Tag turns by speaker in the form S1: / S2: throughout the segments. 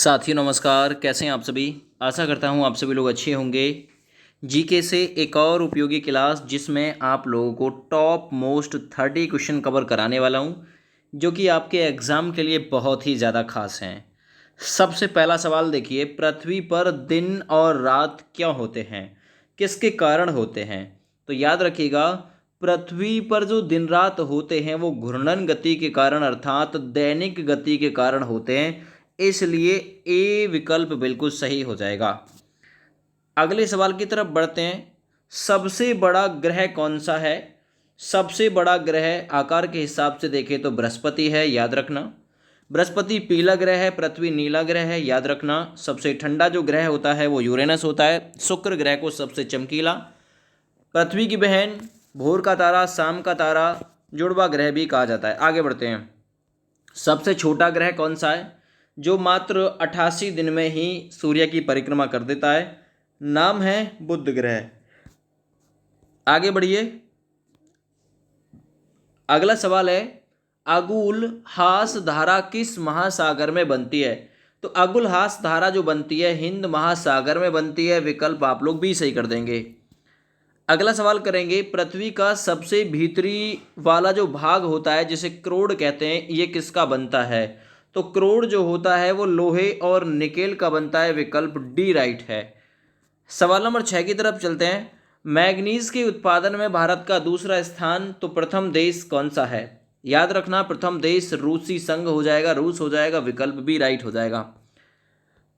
S1: साथियों नमस्कार, कैसे हैं आप सभी। आशा करता हूँ आप सभी लोग अच्छे होंगे। जीके से एक और उपयोगी क्लास जिसमें आप लोगों को टॉप मोस्ट 30 क्वेश्चन कवर कराने वाला हूँ, जो कि आपके एग्ज़ाम के लिए बहुत ही ज़्यादा खास हैं। सबसे पहला सवाल देखिए, पृथ्वी पर दिन और रात क्यों होते हैं, किसके कारण होते हैं। तो याद रखिएगा, पृथ्वी पर जो दिन रात होते हैं वो घूर्णन गति के कारण अर्थात दैनिक गति के कारण होते हैं, इसलिए ए विकल्प बिल्कुल सही हो जाएगा। अगले सवाल की तरफ बढ़ते हैं। सबसे बड़ा ग्रह कौन सा है। सबसे बड़ा ग्रह आकार के हिसाब से देखें तो बृहस्पति है, याद रखना। बृहस्पति पीला ग्रह है, पृथ्वी नीला ग्रह है, याद रखना। सबसे ठंडा जो ग्रह होता है वो यूरेनस होता है। शुक्र ग्रह को सबसे चमकीला, पृथ्वी की बहन, भोर का तारा, शाम का तारा, जुड़वा ग्रह भी कहा जाता है। आगे बढ़ते हैं। सबसे छोटा ग्रह कौन सा है, जो मात्र 88 दिन में ही सूर्य की परिक्रमा कर देता है। नाम है बुध ग्रह। आगे बढ़िए। अगला सवाल है, अगुल हास धारा किस महासागर में बनती है। तो अगुल हास धारा जो बनती है हिंद महासागर में बनती है। विकल्प आप लोग भी सही कर देंगे। अगला सवाल करेंगे, पृथ्वी का सबसे भीतरी वाला जो भाग होता है जिसे क्रोड कहते हैं, ये किसका बनता है। तो क्रोड जो होता है वो लोहे और निकेल का बनता है। विकल्प डी राइट है। सवाल नंबर 6 की तरफ चलते हैं। मैग्नीज के उत्पादन में भारत का दूसरा स्थान, तो प्रथम देश कौन सा है। याद रखना, प्रथम देश रूसी संघ हो जाएगा, रूस हो जाएगा। विकल्प भी राइट हो जाएगा।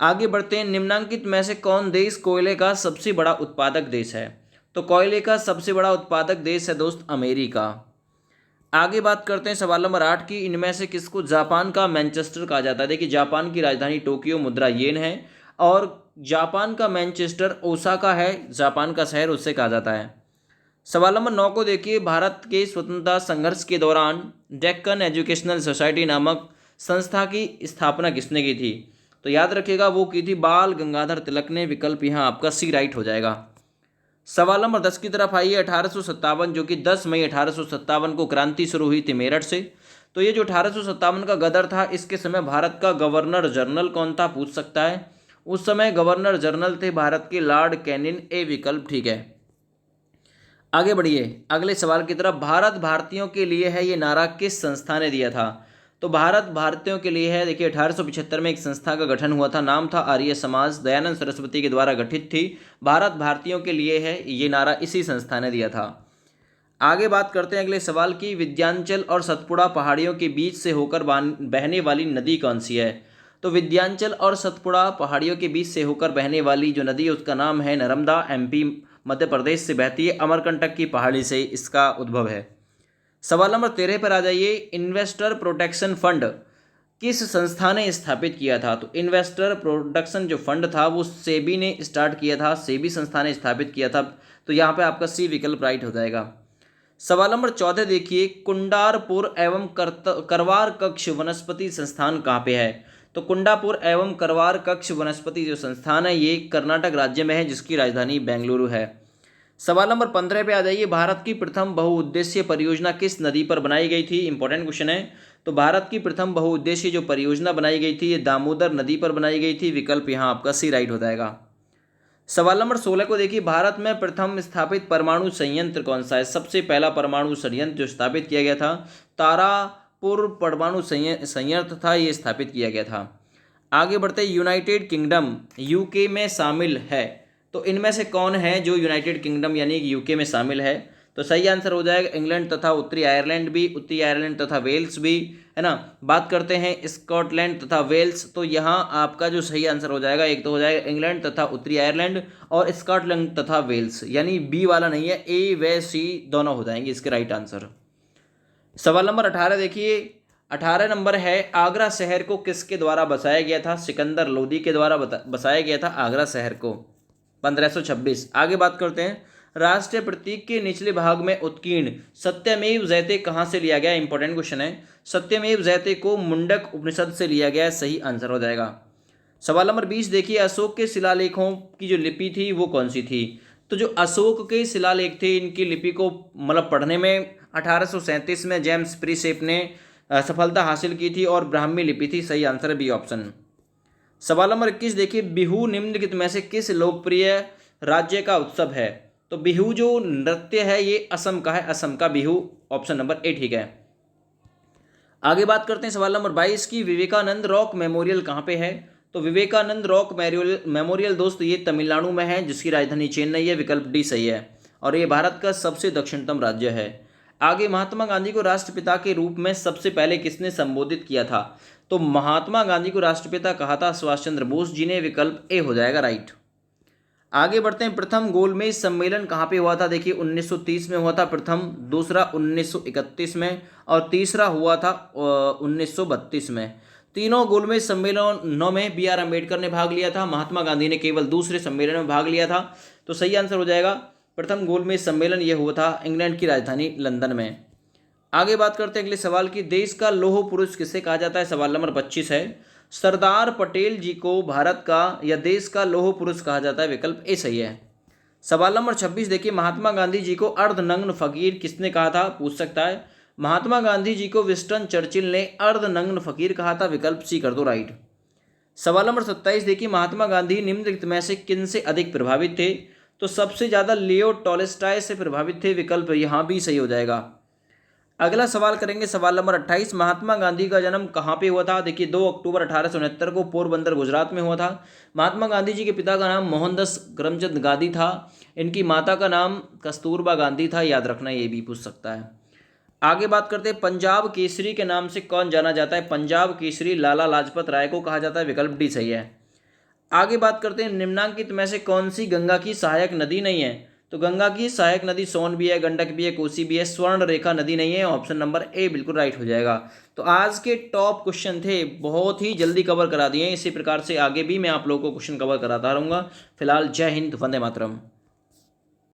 S1: आगे बढ़ते हैं। निम्नलिखित में से कौन देश कोयले का सबसे बड़ा उत्पादक देश है। तो कोयले का सबसे बड़ा उत्पादक देश है दोस्त अमेरिका। आगे बात करते हैं सवाल नंबर 8 की। इनमें से किसको जापान का मैनचेस्टर कहा जाता है। देखिए, जापान की राजधानी टोक्यो, मुद्रा येन है, और जापान का मैनचेस्टर ओसाका है, जापान का शहर, उससे कहा जाता है। सवाल नंबर 9 को देखिए। भारत के स्वतंत्रता संघर्ष के दौरान डेक्कन एजुकेशनल सोसाइटी नामक संस्था की स्थापना किसने की थी। तो याद रखिएगा, वो की थी बाल गंगाधर तिलक ने। विकल्प यहाँ आपका सी राइट हो जाएगा। सवाल नंबर 10 की तरफ आइए। 1857, जो कि 10 मई 1857 को क्रांति शुरू हुई थी मेरठ से। तो ये जो 1857 का गदर था, इसके समय भारत का गवर्नर जनरल कौन था, पूछ सकता है। उस समय गवर्नर जनरल थे भारत के लॉर्ड कैनिन। ए विकल्प ठीक है। आगे बढ़िए अगले सवाल की तरफ। भारत भारतीयों के लिए है, ये नारा किस संस्था ने दिया था। तो भारत भारतीयों के लिए है, देखिए 1875 में एक संस्था का गठन हुआ था, नाम था आर्य समाज, दयानंद सरस्वती के द्वारा गठित थी। भारत भारतीयों के लिए है, ये नारा इसी संस्था ने दिया था। आगे बात करते हैं अगले सवाल की। विंध्याचल और सतपुड़ा पहाड़ियों के बीच से होकर बहने वाली नदी कौन सी है। तो विंध्याचल और सतपुड़ा पहाड़ियों के बीच से होकर बहने वाली जो नदी है उसका नाम है नर्मदा। एमपी मध्य प्रदेश से बहती है, अमरकंटक की पहाड़ी से इसका उद्भव है। सवाल नंबर 13 पर आ जाइए। इन्वेस्टर प्रोटेक्शन फंड किस संस्था ने स्थापित किया था। तो इन्वेस्टर प्रोटेक्शन जो फंड था वो सेबी ने स्टार्ट किया था, सेबी संस्था ने स्थापित किया था। तो यहाँ पे आपका सी विकल्प राइट हो जाएगा। सवाल नंबर 14 देखिए। कुंडारपुर एवं करवार कक्ष वनस्पति संस्थान कहाँ पे है। तो कुंडापुर एवं करवार कक्ष वनस्पति जो संस्थान है ये कर्नाटक राज्य में है, जिसकी राजधानी बेंगलुरु है। सवाल नंबर 15 पे आ जाइए। भारत की प्रथम बहुउद्देशीय परियोजना किस नदी पर बनाई गई थी। इंपॉर्टेंट क्वेश्चन है। तो भारत की प्रथम बहुउद्देशीय जो परियोजना बनाई गई थी ये दामोदर नदी पर बनाई गई थी। विकल्प यहाँ आपका सी राइट हो जाएगा। सवाल नंबर 16 को देखिए। भारत में प्रथम स्थापित परमाणु संयंत्र कौन सा है। सबसे पहला परमाणु संयंत्र जो स्थापित किया गया था तारापुर परमाणु संयंत्र था, ये स्थापित किया गया था। आगे बढ़ते। यूनाइटेड किंगडम यूके में शामिल है। तो इनमें से कौन है जो यूनाइटेड किंगडम यानी कि यूके में शामिल है। तो सही आंसर हो जाएगा इंग्लैंड तथा उत्तरी आयरलैंड भी, उत्तरी आयरलैंड तथा वेल्स भी, है ना। बात करते हैं स्कॉटलैंड तथा वेल्स, तो यहाँ आपका जो सही आंसर हो जाएगा, एक तो हो जाएगा इंग्लैंड तथा उत्तरी आयरलैंड और स्कॉटलैंड तथा वेल्स, यानी बी वाला नहीं है, ए व सी दोनों हो जाएंगे इसके राइट आंसर। सवाल नंबर 18 देखिए। 18 नंबर है, आगरा शहर को किसके द्वारा बसाया गया था। सिकंदर लोदी के द्वारा बसाया गया था आगरा शहर को 1526। आगे बात करते हैं। राष्ट्रीय प्रतीक के निचले भाग में उत्कीर्ण सत्यमेव जयते कहाँ से लिया गया। इंपॉर्टेंट क्वेश्चन है। सत्यमेव जयते को मुंडक उपनिषद से लिया गया, सही आंसर हो जाएगा। सवाल नंबर 20 देखिए। अशोक के शिलालेखों की जो लिपि थी वो कौन सी थी। तो जो अशोक के शिलालेख थे इनकी लिपि को मतलब पढ़ने में 1837 में जेम्स प्रीसेप ने सफलता हासिल की थी और ब्राह्मी लिपि थी। सही आंसर है बी ऑप्शन। सवाल नंबर 21 देखिए, बिहू निम्नलिखित में से किस लोकप्रिय राज्य का उत्सव है? तो बिहू जो नृत्य है ये असम का है, असम का बिहू, ऑप्शन नंबर ए ठीक है। आगे बात करते हैं सवाल नंबर 22 की, विवेकानंद रॉक मेमोरियल कहाँ पे है? तो विवेकानंद रॉक मेमोरियल दोस्त ये तमिलनाडु में है, जिसकी राजधानी चेन्नई है, विकल्प डी सही है। और ये भारत का सबसे दक्षिणतम राज्य है। आगे, महात्मा गांधी को राष्ट्रपिता के रूप में सबसे पहले किसने संबोधित किया था? तो महात्मा गांधी को राष्ट्रपिता कहा था सुभाष चंद्र बोस जी ने, विकल्प ए हो जाएगा राइट। आगे बढ़ते हैं, प्रथम गोलमेज सम्मेलन कहाँ पे हुआ था? देखिए 1930 में हुआ था प्रथम, दूसरा 1931 में और तीसरा हुआ था 1932 में। तीनों गोलमेज सम्मेलनों में बी आर अम्बेडकर ने भाग लिया था, महात्मा गांधी ने केवल दूसरे सम्मेलन में भाग लिया था। तो सही आंसर हो जाएगा प्रथम गोलमेज सम्मेलन, यह हुआ था इंग्लैंड की राजधानी लंदन में। आगे बात करते हैं अगले सवाल की, देश का लौह पुरुष किसे कहा जाता है? सवाल नंबर 25 है। सरदार पटेल जी को भारत का या देश का लौह पुरुष कहा जाता है, विकल्प ए सही है। सवाल नंबर 26 देखिए, महात्मा गांधी जी को अर्धनग्न फकीर किसने कहा था? पूछ सकता है। महात्मा गांधी जी को विंस्टन चर्चिल ने अर्धनग्न फकीर कहा था, विकल्प सी कर दो राइट। सवाल नंबर 27 देखिए, महात्मा गांधी निम्नलिखित में से किन से अधिक प्रभावित थे? तो सबसे ज्यादा लियो टॉल्स्टॉय से प्रभावित थे, विकल्प यहाँ भी सही हो जाएगा। अगला सवाल करेंगे सवाल नंबर 28, महात्मा गांधी का जन्म कहाँ पे हुआ था? देखिए 2 अक्टूबर 1869 को पोरबंदर गुजरात में हुआ था। महात्मा गांधी जी के पिता का नाम मोहनदास करमचंद गांधी था, इनकी माता का नाम कस्तूरबा गांधी था, याद रखना, ये भी पूछ सकता है। आगे बात करते हैं, पंजाब केसरी के नाम से कौन जाना जाता है? पंजाब केसरी लाला लाजपत राय को कहा जाता है, विकल्प डी सही है। आगे बात करते हैं, निम्नांकित में से कौन सी गंगा की सहायक नदी नहीं है? तो गंगा की सहायक नदी सोन भी है, गंडक भी है, कोसी भी है, स्वर्ण रेखा नदी नहीं है, ऑप्शन नंबर ए बिल्कुल राइट हो जाएगा। तो आज के टॉप क्वेश्चन थे, बहुत ही जल्दी कवर करा दिए। इसी प्रकार से आगे भी मैं आप लोगों को क्वेश्चन कवर कराता रहूँगा। फिलहाल जय हिंद, वंदे मातरम।